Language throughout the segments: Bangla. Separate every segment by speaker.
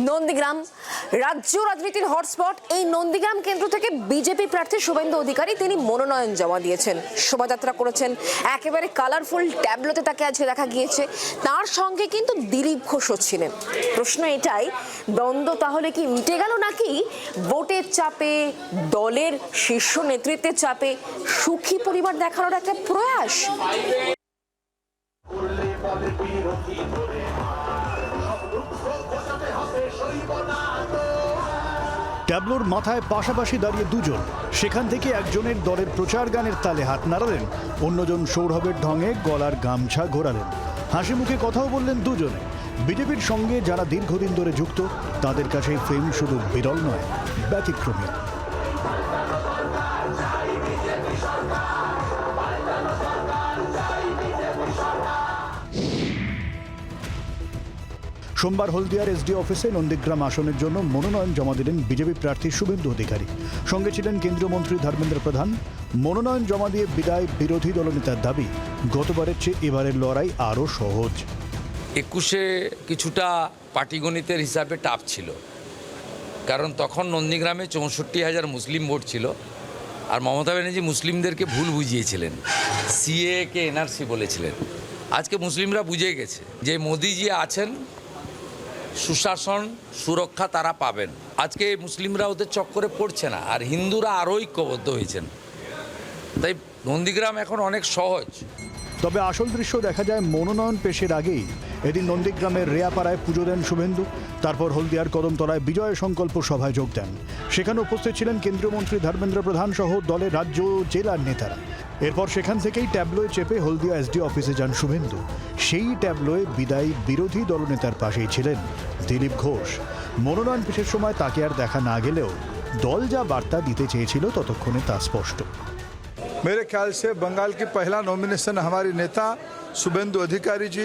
Speaker 1: নন্দীগ্রাম রাজ্য রাজনীতির হটস্পট। এই নন্দীগ্রাম কেন্দ্র থেকে বিজেপি প্রার্থী শুভেন্দু অধিকারী তিনি মনোনয়ন জমা দিয়েছেন, শোভাযাত্রা করেছেন, একেবারে কালারফুল ট্যাবলোতে তাকে আজকে দেখা গিয়েছে। তার সঙ্গে কিন্তু দিলীপ ঘোষও ছিলেন। প্রশ্ন এটাই, দ্বন্দ্ব তাহলে কি মিটে গেল, নাকি ভোটের চাপে, দলের শীর্ষ নেতৃত্বের চাপে সুখী পরিবার দেখানোর একটা প্রয়াস?
Speaker 2: ট্যাবলোর মাথায় পাশাপাশি দাঁড়িয়ে দুজন, সেখান থেকে একজনের দলের প্রচার গানের তালে হাত নাড়ালেন, অন্যজন সৌরভের ঢঙে গলার গামছা ঘোরালেন। হাসি মুখে কথাও বললেন দুজনে। বিজেপির সঙ্গে যারা দীর্ঘদিন ধরে যুক্ত, তাদের কাছে ফেম শুধু বিরল নয়, ব্যতিক্রমী। সোমবার হলদিয়ার এসডি অফিসে নন্দীগ্রাম আসনের জন্য মনোনয়ন জমা দিলেন বিজেপি প্রার্থী শুভেন্দু অধিকারী। সঙ্গে ছিলেন কেন্দ্রীয় মন্ত্রী ধর্মেন্দ্র প্রধান। মনোনয়ন জমা দিয়ে বিদায় বিরোধী দলনেতার দাবি, গতবারের চেয়ে এবারের লড়াই আরও সহজ।
Speaker 3: 21-এ কিছুটা পাটিগণিতের হিসাবে টাফ ছিল, কারণ তখন নন্দীগ্রামে 64,000 মুসলিম ভোট ছিল, আর মমতা ব্যানার্জি মুসলিমদেরকে ভুল বুঝিয়েছিলেন, সিএকে এনআরসি বলেছিলেন। আজকে মুসলিমরা বুঝে গেছে যে মোদিজি আছেন, সুশাসন সুরক্ষা তারা পাবেন। আজকে মুসলিমরা ওদের চক্করে পড়ছে না, আর হিন্দুরা আরও ঐক্যবদ্ধ হয়েছেন। তাই নন্দীগ্রাম এখন অনেক সহজ।
Speaker 2: তবে আসল দৃশ্য দেখা যায় মনোনয়ন পেশের আগেই। এদিন নন্দীগ্রামের রেয়াপাড়ায় পুজো দেন শুভেন্দু, তারপর হলদিয়ার কদমতলায় বিজয় সংকল্প সভায় যোগ দেন। সেখানে উপস্থিত ছিলেন কেন্দ্রীয় মন্ত্রী ধর্মেন্দ্র প্রধান সহ দলের রাজ্য ও জেলার নেতারা। এরপর সেখান থেকেই ট্যাবলোয় চেপে হলদিয়া এসডি অফিসে যান শুভেন্দু। সেই ট্যাবলোয় বিদায়ী বিরোধী দলনেতার পাশেই ছিলেন দিলীপ ঘোষ। মনোনয়ন পেশের সময় তাকে আর দেখা না গেলেও দল যা বার্তা দিতে চেয়েছিল ততক্ষণে তা স্পষ্ট।
Speaker 4: मेरे ख्याल से बंगाल की पहला नॉमिनेशन हमारी नेता शुभेंदु अधिकारी जी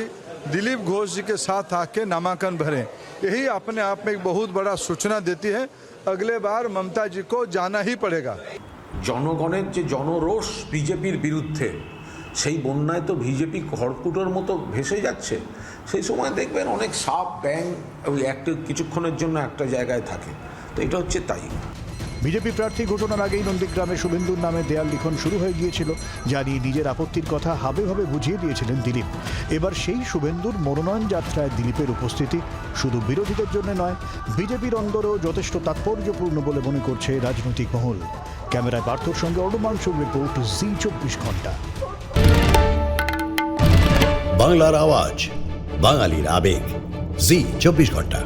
Speaker 4: दिलीप घोष जी के साथ आके नामांकन भरें। यही अपने आप में एक बहुत बड़ा सूचना देती है, अगले बार ममता जी को जाना ही पड़ेगा।
Speaker 5: জনগণের যে জনরোষ বিজেপির বিরুদ্ধে, সেই বন্যায় তো বিজেপি খড়কুটোর মতো ভেসে যাচ্ছে। সেই সময় দেখবেন অনেক সাপ ব্যাং ওই একটা কিছুক্ষণের জন্য একটা জায়গায় থাকে, তো এটা হচ্ছে তাই।
Speaker 2: বিজেপি প্রার্থী ঘোষণার আগেই নন্দীগ্রামে শুভেন্দুর নামে দেয়াল লিখন শুরু হয়ে গিয়েছিল, যা নিয়ে নিজের আপত্তির কথা হাবে ভাবে বুঝিয়ে দিয়েছিলেন দিলীপ। এবার সেই শুভেন্দুর মনোনয়ন যাত্রায় দিলীপের উপস্থিতি শুধু বিরোধীদের জন্য নয়, বিজেপির অন্দরেও যথেষ্ট তাৎপর্যপূর্ণ বলে মনে করছে রাজনৈতিক মহল। ক্যামেরায় পার্থর সঙ্গে অডুমাংশুর রিপোর্ট, জি 24 ঘন্টা।
Speaker 6: বাংলার আওয়াজ, বাঙালির আবেগ, জি 24 ঘন্টা।